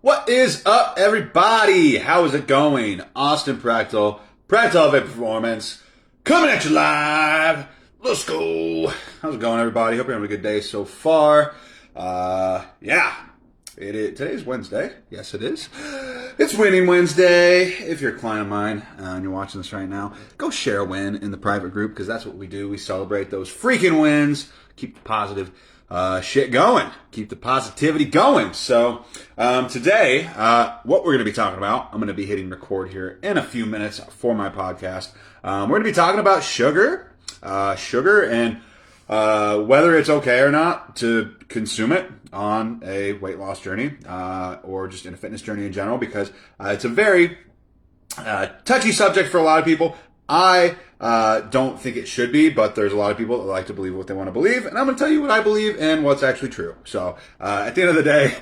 What is up, everybody? How is it going? Austin prechtelevate Performance, coming at you live. Let's go. How's it going, everybody? Hope you're having a good day so far. Today's Wednesday. Yes, it is. It's Winning Wednesday. If you're a client of mine and you're watching this right now, go share a win in the private group because that's what we do. We celebrate those freaking wins. Keep the positive shit going. Keep the positivity going. So today, what we're going to be talking about, I'm going to be hitting record here in a few minutes for my podcast. We're going to be talking about sugar and whether it's okay or not to consume it on a weight loss journey or just in a fitness journey in general, because it's a very touchy subject for a lot of people. I don't think it should be, but there's a lot of people that like to believe what they want to believe, and I'm going to tell you what I believe and what's actually true. So at the end of the day,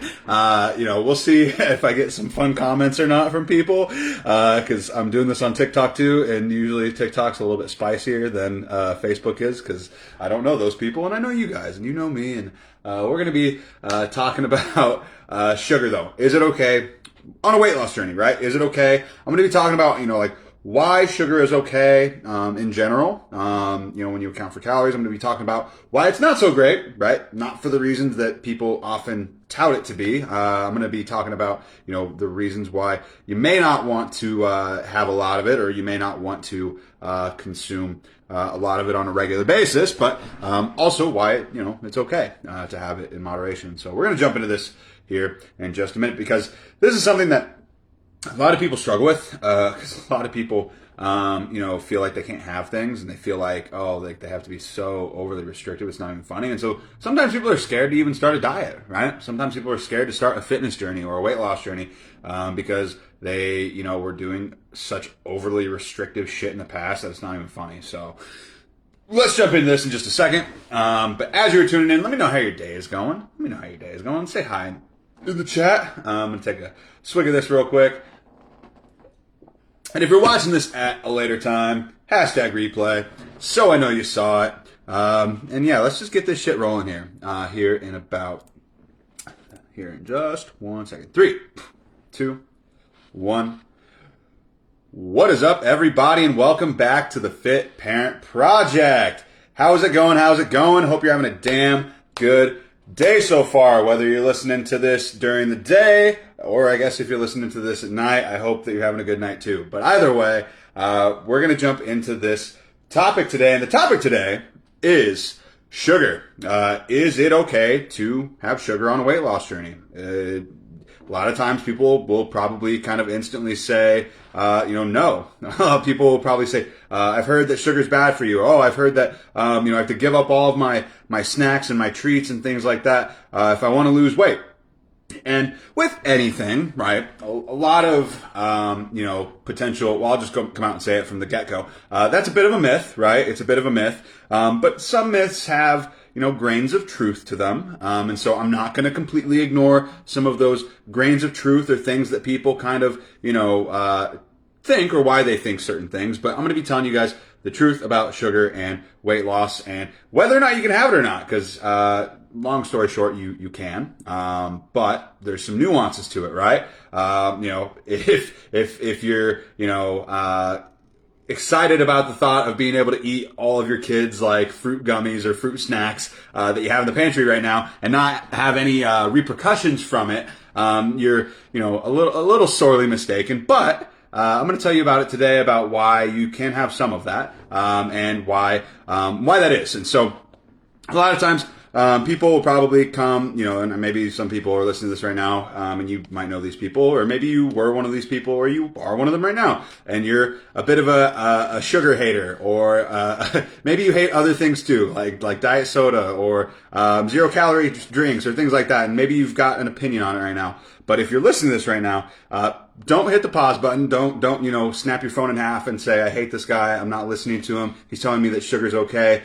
we'll see if I get some fun comments or not from people, because I'm doing this on TikTok too, and usually TikTok's a little bit spicier than Facebook is, because I don't know those people, and I know you guys, and you know me, and we're going to be talking about sugar, though. Is it okay on a weight loss journey, right? Is it okay? I'm going to be talking about, why sugar is okay in general. When you account for calories, I'm going to be talking about why it's not so great, right? Not for the reasons that people often tout it to be. I'm going to be talking about, the reasons why you may not want to have a lot of it, or you may not want to consume a lot of it on a regular basis, but also why, it's okay to have it in moderation. So we're going to jump into this here in just a minute, because this is something that a lot of people struggle with, because a lot of people, feel like they can't have things, and they feel like, they have to be so overly restrictive, it's not even funny. And so sometimes people are scared to even start a diet, right? Sometimes people are scared to start a fitness journey or a weight loss journey, because they, were doing such overly restrictive shit in the past that it's not even funny. So let's jump into this in just a second. But as you're tuning in, let me know how your day is going. Say hi in the chat. I'm going to take a swig of this real quick. And if you're watching this at a later time, #replay, so I know you saw it. Let's just get this shit rolling here. Here in just 1 second. 3, 2, 1. What is up, everybody, and welcome back to the Fit Parent Project. How's it going? Hope you're having a damn good day so far, whether you're listening to this during the day, or I guess if you're listening to this at night, I hope that you're having a good night too. But either way, we're going to jump into this topic today, and the topic today is sugar. Is it okay to have sugar on a weight loss journey? A lot of times people will probably kind of instantly say, no. People will probably say, I've heard that sugar's bad for you. Oh, I've heard that, I have to give up all of my snacks and my treats and things like that, if I want to lose weight. And with anything, right, a lot of, potential, well, I'll just come out and say it from the get-go. That's a bit of a myth, right? It's a bit of a myth. But some myths have, grains of truth to them. And so I'm not going to completely ignore some of those grains of truth or things that people kind of, think, or why they think certain things. But I'm going to be telling you guys the truth about sugar and weight loss and whether or not you can have it or not. Because, long story short, you can. But there's some nuances to it, right? If you're, excited about the thought of being able to eat all of your kids' like fruit gummies or fruit snacks that you have in the pantry right now and not have any repercussions from it, you're a little sorely mistaken. But I'm going to tell you about it today, about why you can have some of that and why that is. And so a lot of times people will probably come, and maybe some people are listening to this right now, and you might know these people, or maybe you were one of these people, or you are one of them right now, and you're a bit of a sugar hater, or maybe you hate other things too, like diet soda, or 0-calorie drinks, or things like that, and maybe you've got an opinion on it right now. But if you're listening to this right now, don't hit the pause button. Don't snap your phone in half and say, I hate this guy. I'm not listening to him. He's telling me that sugar's okay.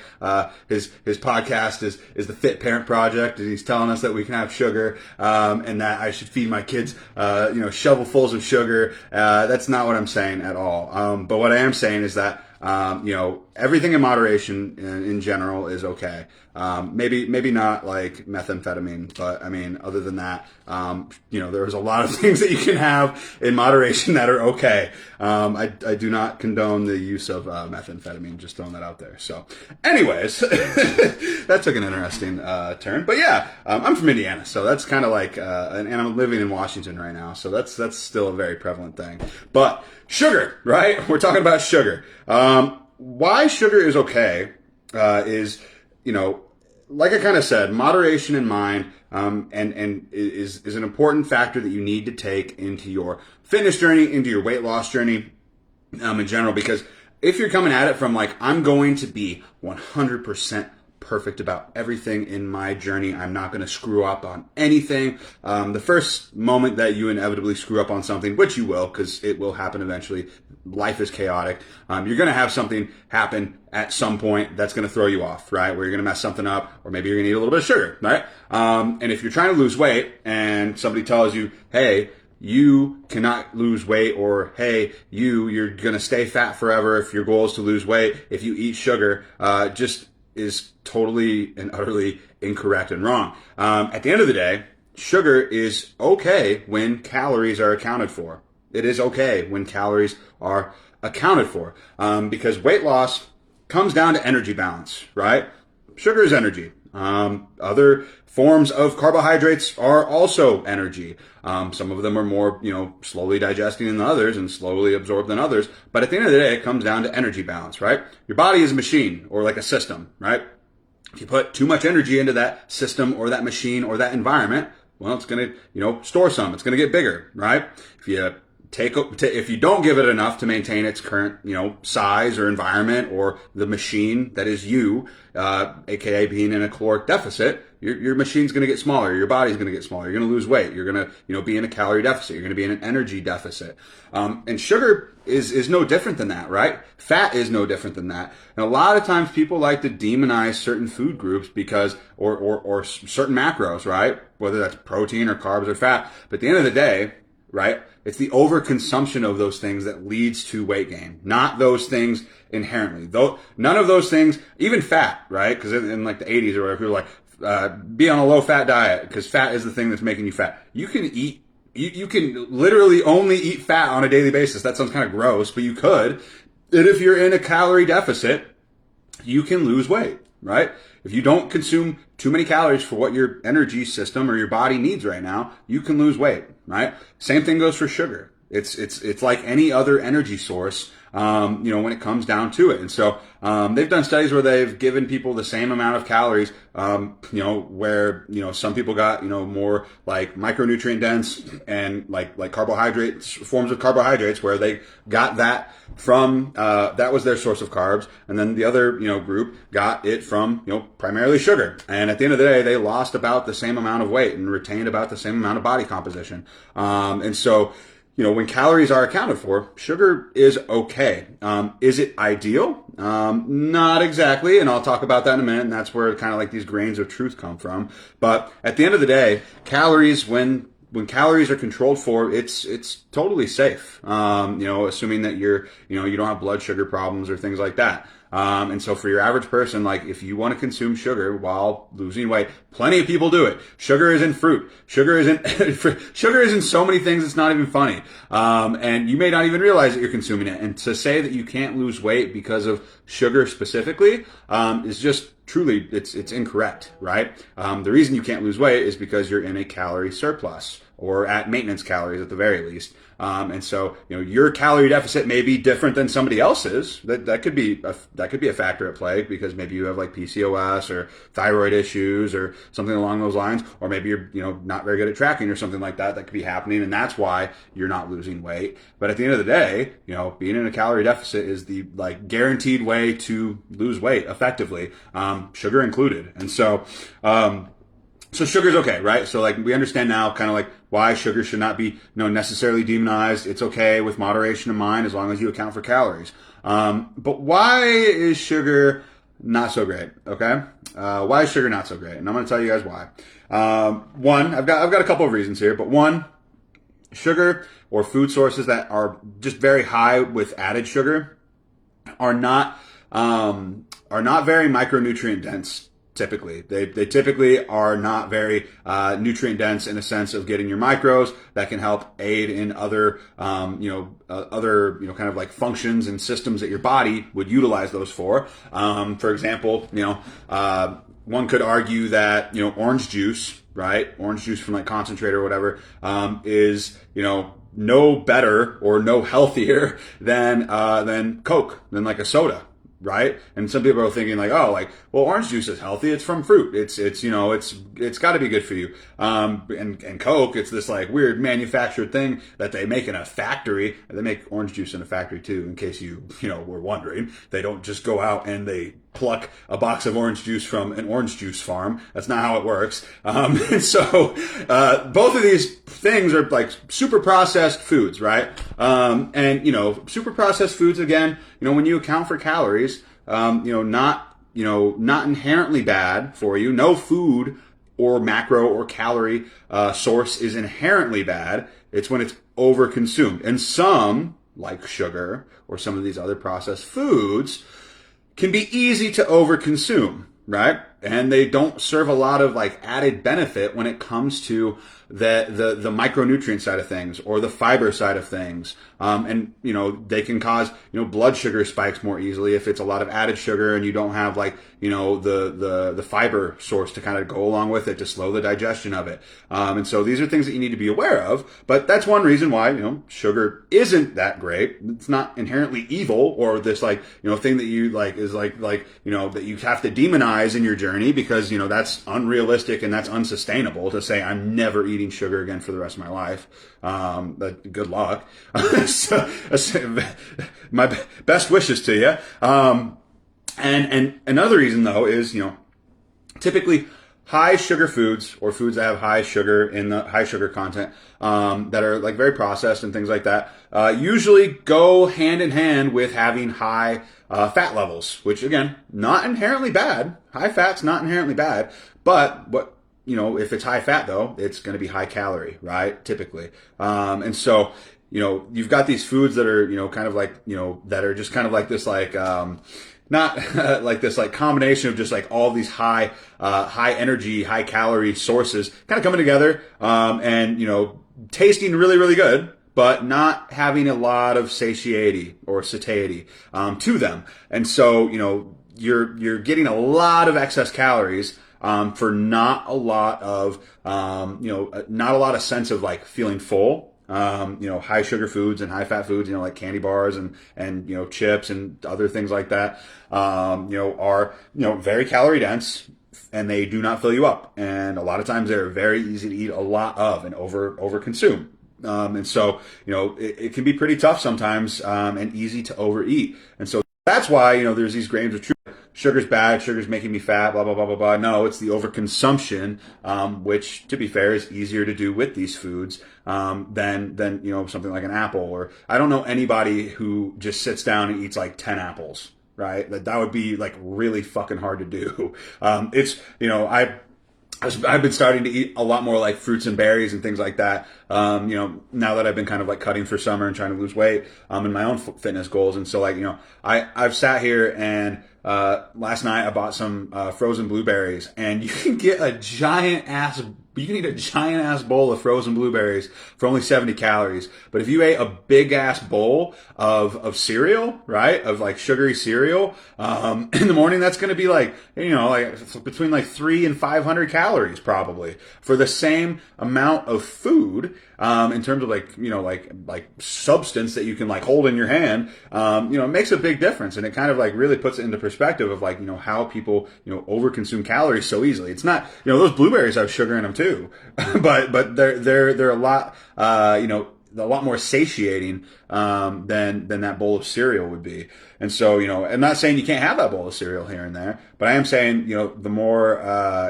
His podcast is the Fit Parent Project, and he's telling us that we can have sugar, and that I should feed my kids, shovelfuls of sugar. That's not what I'm saying at all. But what I am saying is that Everything in moderation in general is okay. Maybe not like methamphetamine, but I mean, other than that, there's a lot of things that you can have in moderation that are okay. I do not condone the use of methamphetamine, just throwing that out there. So anyways, that took an interesting turn. But yeah, I'm from Indiana, so that's kind of like, and I'm living in Washington right now, so that's still a very prevalent thing. But sugar, right? We're talking about sugar. Why sugar is okay is, like I kind of said, moderation in mind, and is an important factor that you need to take into your fitness journey, into your weight loss journey, in general, because if you're coming at it from like, I'm going to be 100% perfect about everything in my journey, I'm not going to screw up on anything. The first moment that you inevitably screw up on something, which you will, because it will happen eventually, life is chaotic. You're going to have something happen at some point that's going to throw you off, right? Where you're going to mess something up, or maybe you're going to eat a little bit of sugar, right? And if you're trying to lose weight and somebody tells you, hey, you cannot lose weight, or hey, you're going to stay fat forever if your goal is to lose weight if you eat sugar, just is totally and utterly incorrect and wrong. At the end of the day, sugar is okay when calories are accounted for. It is okay when calories are accounted for, because weight loss comes down to energy balance, right? Sugar is energy. Other forms of carbohydrates are also energy. Some of them are more, slowly digesting than others and slowly absorbed than others. But at the end of the day, it comes down to energy balance, right? Your body is a machine or like a system, right? If you put too much energy into that system or that machine or that environment, well, it's going to, store some. It's going to get bigger, right? If you don't give it enough to maintain its current, size or environment, or the machine that is you, aka being in a caloric deficit, your machine's going to get smaller. Your body's going to get smaller. You're going to lose weight. You're going to, be in a calorie deficit. You're going to be in an energy deficit. And sugar is no different than that, right? Fat is no different than that. And a lot of times people like to demonize certain food groups because, or certain macros, right? Whether that's protein or carbs or fat. But at the end of the day, right? It's the overconsumption of those things that leads to weight gain, not those things inherently. Though none of those things, even fat, right? Because in like the 80s or whatever, people were like, be on a low fat diet because fat is the thing that's making you fat. You can eat, you can literally only eat fat on a daily basis. That sounds kind of gross, but you could. And if you're in a calorie deficit, you can lose weight, right? If you don't consume too many calories for what your energy system or your body needs right now, you can lose weight, right? Same thing goes for sugar. It's like any other energy source, when it comes down to it. And so, they've done studies where they've given people the same amount of calories, where, some people got, more like micronutrient dense and like carbohydrates, forms of carbohydrates, where they got that from, that was their source of carbs. And then the other, group got it from, primarily sugar. And at the end of the day, they lost about the same amount of weight and retained about the same amount of body composition. And so, when calories are accounted for, sugar is okay. Is it ideal? Not exactly, and I'll talk about that in a minute, and that's where kind of like these grains of truth come from. But at the end of the day, calories, when calories are controlled for, it's totally safe. Assuming that you don't have blood sugar problems or things like that. And so for your average person, like if you want to consume sugar while losing weight, plenty of people do it. Sugar is in fruit. Sugar is in so many things it's not even funny. And you may not even realize that you're consuming it. And to say that you can't lose weight because of sugar specifically, is just truly, it's incorrect, right? The reason you can't lose weight is because you're in a calorie surplus, or at maintenance calories at the very least. And so, your calorie deficit may be different than somebody else's. That could be a factor at play, because maybe you have like PCOS or thyroid issues or something along those lines, or maybe you're, not very good at tracking or something like that. That could be happening, and that's why you're not losing weight. But at the end of the day, being in a calorie deficit is the like guaranteed way to lose weight effectively, sugar included. And so, so sugar's okay, right? So like we understand now kind of like why sugar should not be, necessarily demonized. It's okay with moderation in mind as long as you account for calories. But why is sugar not so great? Okay. Why is sugar not so great? And I'm going to tell you guys why. One, I've got a couple of reasons here, but one, sugar or food sources that are just very high with added sugar, are not very micronutrient dense. Typically, they typically are not very nutrient dense in a sense of getting your macros that can help aid in other other kind of like functions and systems that your body would utilize those for. For example, one could argue that orange juice, right? Orange juice from like concentrate or whatever, is no better or no healthier than Coke, than like a soda, right? And some people are thinking like, oh, like, well, orange juice is healthy. It's from fruit. It's got to be good for you. And Coke, it's this like weird manufactured thing that they make in a factory. They make orange juice in a factory too, in case you were wondering. They don't just go out and they pluck a box of orange juice from an orange juice farm. That's not how it works. And so both of these things are like super processed foods, right? And super processed foods, again, when you account for calories, not inherently bad for you. No food or macro or calorie source is inherently bad. It's when it's overconsumed. And some, like sugar or some of these other processed foods, can be easy to overconsume, right? And they don't serve a lot of like added benefit when it comes to the micronutrient side of things or the fiber side of things. And they can cause blood sugar spikes more easily if it's a lot of added sugar and you don't have like the fiber source to kind of go along with it to slow the digestion of it. And so these are things that you need to be aware of. But that's one reason why sugar isn't that great. It's not inherently evil or this like thing that you like is like that you have to demonize in your journey, because that's unrealistic and that's unsustainable to say I'm never eating sugar again for the rest of my life. But good luck. So, my best wishes to you. And another reason though is typically high sugar foods or foods that have high sugar in the high sugar content that are like very processed and things like that usually go hand in hand with having high fat levels, which again, not inherently bad. High fat's not inherently bad, but if it's high fat though, it's going to be high calorie, right? Typically. And so, you've got these foods that are, kind of like, that are just kind of like this, like, not like this like combination of just like all these high energy, high calorie sources kind of coming together, and tasting really, really good, but not having a lot of satiety or satiety, to them. And so, you're getting a lot of excess calories, for not a lot of, not a lot of sense of like feeling full. High sugar foods and high fat foods, like candy bars and chips and other things like that, are, very calorie dense, and they do not fill you up. And a lot of times they're very easy to eat a lot of and over consume. And so, it can be pretty tough sometimes, and easy to overeat. And so that's why, there's these grains of truth. Sugar's bad, sugar's making me fat, blah, blah, blah, blah, blah. No, it's the overconsumption, which, to be fair, is easier to do with these foods, than something like an apple. Or I don't know anybody who just sits down and eats like 10 apples, right? That would be like really fucking hard to do. I've been starting to eat a lot more like fruits and berries and things like that. Now that I've been kind of like cutting for summer and trying to lose weight, in my own fitness goals. And so I've sat here and, last night I bought some, frozen blueberries, and you can eat a giant ass bowl of frozen blueberries for only 70 calories. But if you ate a big ass bowl of cereal, right? Of like sugary cereal, in the morning, that's going to be like, like between like 300 and 500 calories probably for the same amount of food. In terms of like substance that you can like hold in your hand, it makes a big difference, and it kind of like really puts it into perspective of like, how people, overconsume calories so easily. It's not, those blueberries have sugar in them too, but they're a lot, a lot more satiating, than that bowl of cereal would be. And so, I'm not saying you can't have that bowl of cereal here and there, But I am saying, the more,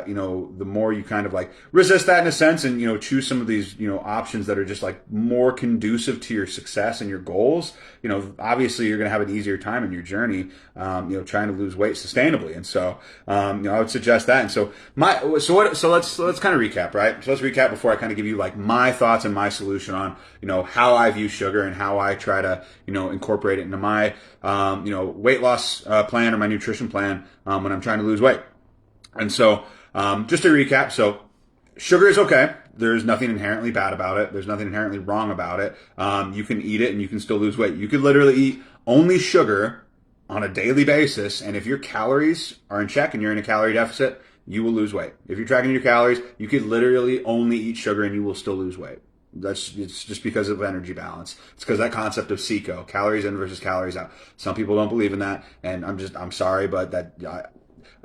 the more you kind of like resist that in a sense and, choose some of these, options that are just like more conducive to your success and your goals, obviously you're going to have an easier time in your journey, trying to lose weight sustainably. And so, I would suggest that. And so let's kind of recap, right? So let's recap before I kind of give you like my thoughts and my solution on, how I view sugar and how I try to, incorporate it into my, weight loss plan or my nutrition plan when I'm trying to lose weight. And so, just to recap, so sugar is okay. There's nothing inherently bad about it. There's nothing inherently wrong about it. You can eat it and you can still lose weight. You could literally eat only sugar on a daily basis, and if your calories are in check and you're in a calorie deficit, you will lose weight. If you're tracking your calories, you could literally only eat sugar and you will still lose weight. It's just because of energy balance. It's because that concept of CECO, calories in versus calories out. Some people don't believe in that, and I'm sorry, but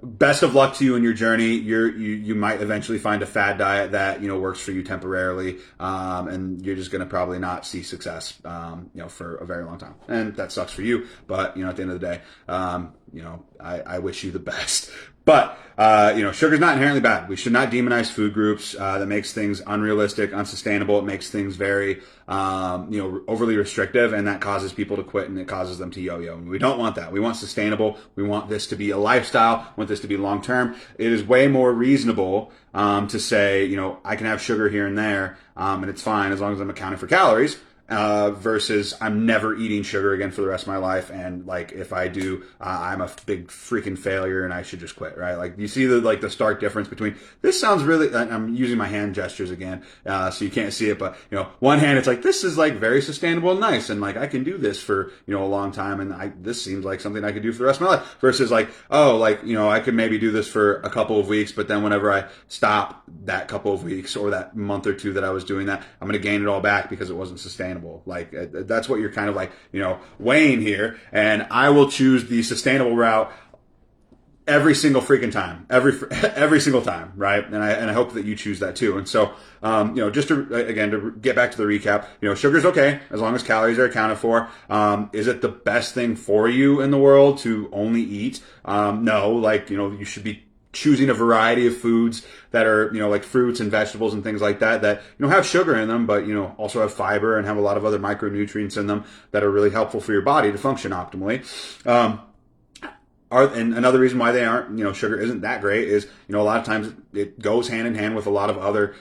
best of luck to you in your journey. You might eventually find a fad diet that works for you temporarily, and you're just going to probably not see success, for a very long time, and that sucks for you. But at the end of the day, I wish you the best. But sugar's not inherently bad. We should not demonize food groups. That makes things unrealistic, unsustainable. It makes things very overly restrictive, and that causes people to quit and it causes them to yo-yo. And we don't want that. We want sustainable. We want this to be a lifestyle. We want this to be long-term. It is way more reasonable to say, I can have sugar here and there, and it's fine as long as I'm accounting for calories. Versus I'm never eating sugar again for the rest of my life, and like if I do, I'm a big freaking failure and I should just quit, right? Like you see the stark difference between this sounds really. I'm using my hand gestures again, so you can't see it, but one hand it's like this is like very sustainable and nice, and like I can do this for a long time, and this seems like something I could do for the rest of my life. Versus like I could maybe do this for a couple of weeks, but then whenever I stop that couple of weeks or that month or two that I was doing that, I'm going to gain it all back because it wasn't sustainable. Like that's what you're kind of like, weighing here. And I will choose the sustainable route every single freaking time, every single time, right? And I hope that you choose that too. And so, just to get back to the recap, sugar's okay as long as calories are accounted for. Is it the best thing for you in the world to only eat? No, you should be choosing a variety of foods that are, like fruits and vegetables and things like that have sugar in them, but, also have fiber and have a lot of other micronutrients in them that are really helpful for your body to function optimally. And another reason why they aren't, sugar isn't that great is, a lot of times it goes hand in hand with a lot of other,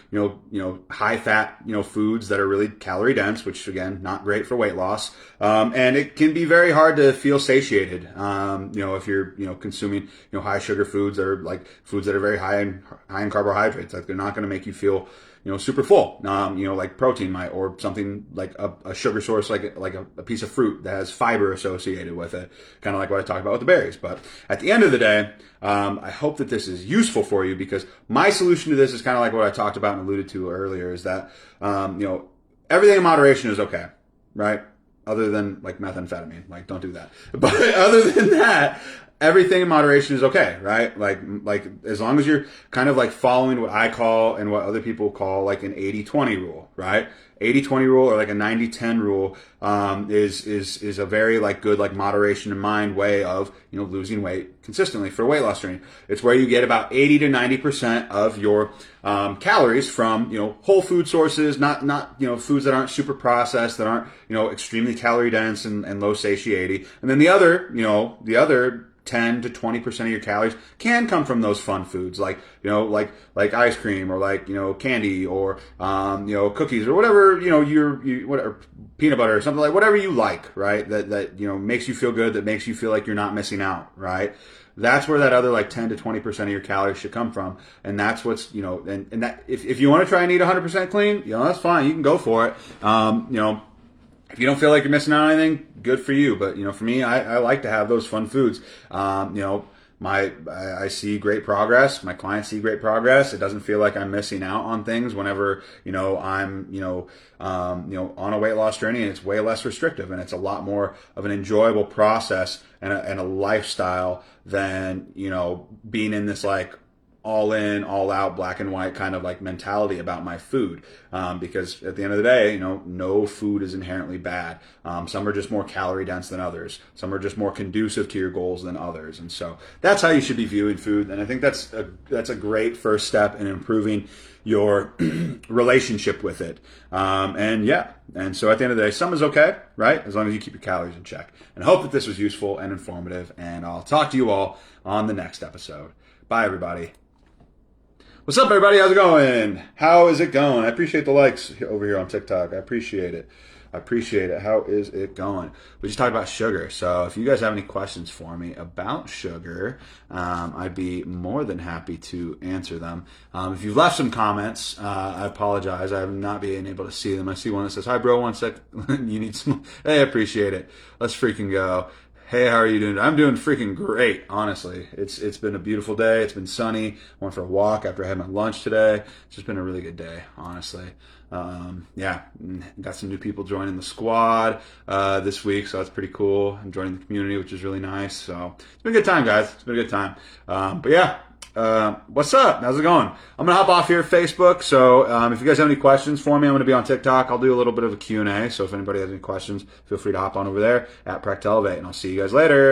high fat, foods that are really calorie dense, which again, not great for weight loss. And it can be very hard to feel satiated, if you're, consuming, high sugar foods that are like foods that are very high in carbohydrates. Like they're not going to make you feel, super full, like protein might, or something like a sugar source, like a piece of fruit that has fiber associated with it, kind of like what I talked about with the berries. But at the end of the day, I hope that this is useful for you, because my solution to this is kind of like what I talked about and alluded to earlier, is that, everything in moderation is okay, right? Other than like methamphetamine, like don't do that. But other than that, everything in moderation is okay, right? Like as long as you're kind of like following what I call and what other people call like an 80-20 rule, right? 80-20 rule, or like a 90-10 rule, is a very like good, like moderation in mind way of, losing weight consistently for weight loss training. It's where you get about 80 to 90% of your, calories from, whole food sources, not, foods that aren't super processed, that aren't, extremely calorie dense and low satiety. And then the other 10 to 20% of your calories can come from those fun foods, like ice cream, or like, candy, or, cookies, or whatever, whatever, peanut butter or something, like whatever you like, right? That makes you feel good, that makes you feel like you're not missing out, right? That's where that other like 10 to 20% of your calories should come from. And that's what's, and that if you want to try and eat 100% clean, that's fine. You can go for it. If you don't feel like you're missing out on anything, good for you. But, for me, I like to have those fun foods. I see great progress. My clients see great progress. It doesn't feel like I'm missing out on things whenever, I'm, on a weight loss journey, and it's way less restrictive, and it's a lot more of an enjoyable process and a lifestyle than, being in this like all in, all out, black and white kind of like mentality about my food. Because at the end of the day, no food is inherently bad. Some are just more calorie dense than others. Some are just more conducive to your goals than others. And so that's how you should be viewing food. And I think that's a great first step in improving your relationship with it. And so at the end of the day, some is okay, right? As long as you keep your calories in check. And I hope that this was useful and informative. And I'll talk to you all on the next episode. Bye, everybody. What's up, everybody? How's it going? How is it going? I appreciate the likes over here on TikTok. I appreciate it. How is it going? We just talked about sugar. So if you guys have any questions for me about sugar, I'd be more than happy to answer them. If you've left some comments, I apologize. I have not been able to see them. I see one that says, "Hi, bro, 1 sec. You need some." Hey, I appreciate it. Let's freaking go. Hey, how are you doing? I'm doing freaking great, honestly. It's been a beautiful day. It's been sunny. I went for a walk after I had my lunch today. It's just been a really good day, honestly. Got some new people joining the squad this week, so that's pretty cool. I'm joining the community, which is really nice. So it's been a good time, guys. It's been a good time. What's up? How's it going? I'm gonna hop off here, Facebook. So if you guys have any questions for me, I'm gonna be on TikTok. I'll do a little bit of a Q&A. So if anybody has any questions, feel free to hop on over there at prechtelevate, and I'll see you guys later.